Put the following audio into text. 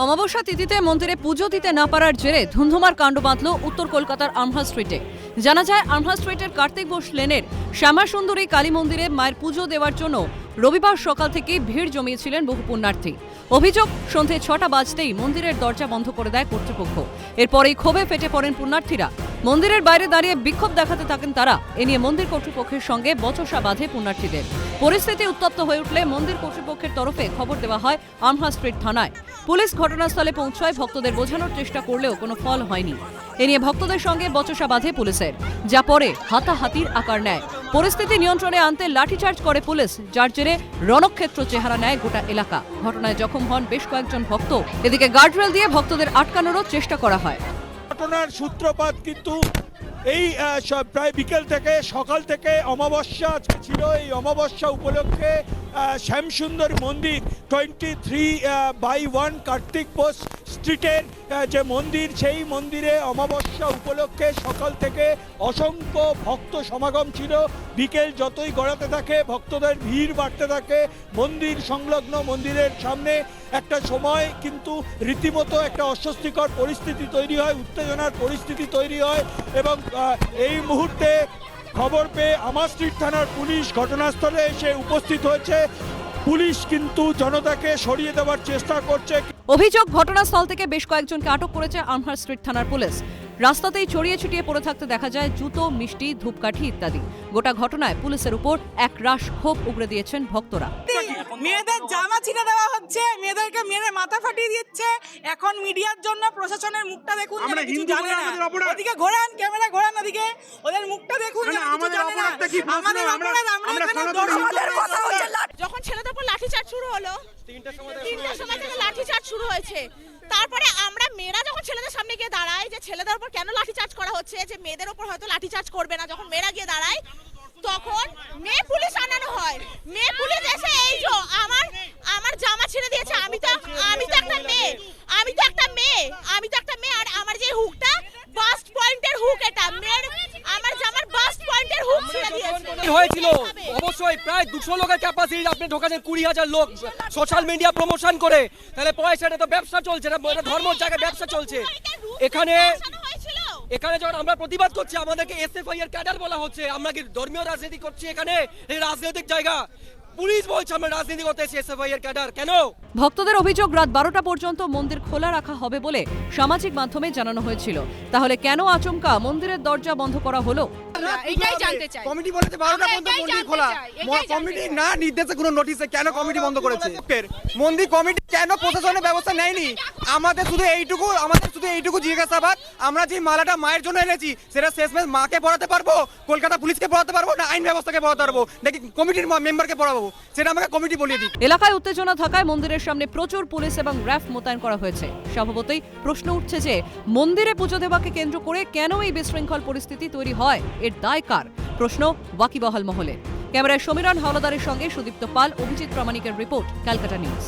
অমাবস্যা তিথিতে মন্দিরে পুজো দিতে না পারার জেরে ধুন্ধুমার কাণ্ড বাঁধল উত্তর কলকাতার আমহা স্ট্রিটে। জানা যায় আমহা স্ট্রিটের কার্তিক ঘোষ লেনের শ্যামাসুন্দরী কালী মন্দিরে মায়ের পুজো দেওয়ার জন্য রবিবার সকাল থেকে ভিড় জমিয়েছিলেন বহু পুণ্যার্থী। অভিযোগ, সন্ধে 6টা বাজতেই মন্দিরের দরজা বন্ধ করে দেয় কর্তৃপক্ষ। এরপরেই ক্ষোভে ফেটে পড়েন পুণ্যার্থীরা। মন্দিরের বাইরে দাঁড়িয়ে বিক্ষোভ দেখাতে থাকেন তারা। এ নিয়ে মন্দির কর্তৃপক্ষের সঙ্গে বচসা বাঁধে পুণ্যার্থীদের। পরিস্থিতি উত্তপ্ত হয়ে উঠলে মন্দির কর্তৃপক্ষের তরফে খবর দেওয়া হয় আমহা স্ট্রিট থানায়। পুলিশ ঘটনাস্থলে পৌঁছায় ভক্তদের বোঝানোর চেষ্টা করলেও কোনো ফল হয়নি। এ নিয়ে ভক্তদের সঙ্গে বচসা বাঁধে পুলিশের, যা পরে হাতাহাতির আকার নেয়। পরিস্থিতি নিয়ন্ত্রণে আনতে লাঠিচার্জ করে পুলিশ, যার জেরে রণক্ষেত্র চেহারা নেয় গোটা এলাকা। ঘটনায় জখম হন বেশ কয়েকজন ভক্ত। এদিকে গার্ডরেল দিয়ে ভক্তদের আটকানোরও চেষ্টা করা হয়। ঘটনার সূত্রপাত কিন্তু এই প্রায় বিকেল থেকে সকাল থেকে অমাবস্যা আজকে ছিল। এই অমাবস্যা উপলক্ষে শ্যামসুন্দর মন্দির 23/1 কার্তিক ঘোষ স্ট্রিটের যে মন্দির, সেই মন্দিরে অমাবস্যা উপলক্ষে সকাল থেকে অসংখ্য ভক্ত সমাগম ছিল। বিকেল যতই গড়াতে থাকে ভক্তদের ভিড় বাড়তে থাকে। মন্দির সংলগ্ন মন্দিরের সামনে একটা সময় কিন্তু রীতিমতো একটা অস্বস্তিকর পরিস্থিতি তৈরি হয়, উত্তেজনার পরিস্থিতি তৈরি হয় এবং এই মুহূর্তে খবর পেয়ে আমহা স্ট্রিট থানার পুলিশ ঘটনাস্থলে এসে উপস্থিত হয়েছে। পুলিশ কিন্তু জনতাকে সরিয়ে দেওয়ার চেষ্টা করছে। অভিযোগ, ঘটনাস্থল থেকে বেশ কয়েকজনকে আটক করেছে আমহা স্ট্রিট থানার পুলিশ। রাস্তাতেই ছড়িয়ে ছিটিয়ে পড়ে থাকতে দেখা যায় জুতো, মিষ্টি, ধূপকাঠি ইত্যাদি। গোটা ঘটনায় পুলিশের উপর একরাশ ক্ষোভ উগরে দিয়েছেন ভক্তরা। মেয়েদের জামা ছিঁড়ে দেওয়া হচ্ছে, মেয়েদেরকে মেরে মাথা ফাটিয়ে দিচ্ছে। এখন মিডিয়ার জন্য প্রশাসনের মুখটা দেখুন, কিছু জানে না। ওদিকে ঘোরান, ক্যামেরা ঘোরান, ওদিকে ওদের মুখটা দেখুন। আমাদের অপরাধ, আমরা এখানে দর্শকদের কথা হচ্ছে। যখন ছেলেদের উপর লাঠিচার্জ শুরু হলো, 3টার সময় থেকে লাঠিচার্জ শুরু হয়েছে। তারপরে আমরা মেয়েরা যখন ছেলেদের সামনে গিয়ে দাঁড়াই যে ছেলেদের উপর কেন লাঠিচার্জ করা হচ্ছে, যে মেয়েদের উপর হয়তো লাঠিচার্জ করবে না, যখন মেয়েরা গিয়ে দাঁড়ায় তখন মেয়ে পুলিশ আনানো হয়। মেয়ে পুলিশ এসে এই যে আমার জামা ছিঁড়ে দিয়েছে। আমি তো একটা মেয়ে আর আমার যে হুকটা বাস্ট পয়েন্টের হুক, এটা মেয়ের আমার জামার বাস্ট পয়েন্টের হুক ছিঁড়ে দিয়েছে। হয়েছিল অবশ্যই প্রায় 200 লোকের ক্যাপাসিটি, আপনি ঢোকাচ্ছেন 20,000 লোক সোশ্যাল মিডিয়া প্রমোশন করে, তাহলে পয়সাটা তো ব্যবসা চলছে না, ধর্মের জায়গায় ব্যবসা চলছে। এখানে যখন আমরা প্রতিবাদ করছি আমাদেরকে এসএফআই এর ক্যাডার বলা হচ্ছে। আমরা কি ধর্মীয় রাজনীতি করছি? এখানে এই রাজনৈতিক জায়গা, পুলিশ বলছে আমরা রাজনীতি করতে এসেছি। এসএফআই এর ক্যাডার কেন? ভক্তদের অভিযোগ, রাত 12টা পর্যন্ত মন্দির খোলা রাখা হবে বলে সামাজিক মাধ্যমে জানানো হয়েছিল। তাহলে কেন আচমকা মন্দিরের দরজা বন্ধ করা হলো? এটাই জানতে চাই। কমিটি বলেছে 12টা পর্যন্ত মন্দির খোলা। কমিটি না নির্দেশে কোনো নোটিশে কেন কমিটি বন্ধ করেছে? মন্দির কমিটি কেন প্রশাসনের ব্যবস্থা নেয়নি? আমাদের শুধু এইটুকু জিজ্ঞাসাবাদ, আমরা যে মালাটা মায়ের জন্য এনেছি সেটা শেষমেশ মাকে পড়াতে পারবো, কলকাতা পুলিশকে পড়াতে পারবো না আইন ব্যবস্থাকে পড়াতে পারবো, নাকি কমিটির মেম্বারকে পড়াবো? সেটা আমাকে কমিটি বলিয়ে দিক। এলাকায় উত্তেজনা থাকায় মন্দিরের সামনে প্রচুর পুলিশ এবং র্যাফ মোতায়েন করা হয়েছে। স্বভাবতই প্রশ্ন উঠছে যে মন্দিরে পুজো দেওয়াকে কেন্দ্র করে কেন এই বিশৃঙ্খল পরিস্থিতি তৈরি হয়? এর দায় কার? প্রশ্ন ওয়াকিবহাল মহলে। ক্যামেরায় সমীরণ হাওলাদারের সঙ্গে সুদীপ্ত পাল, অভিজিৎ প্রামাণিকের রিপোর্ট, ক্যালকাটা নিউজ।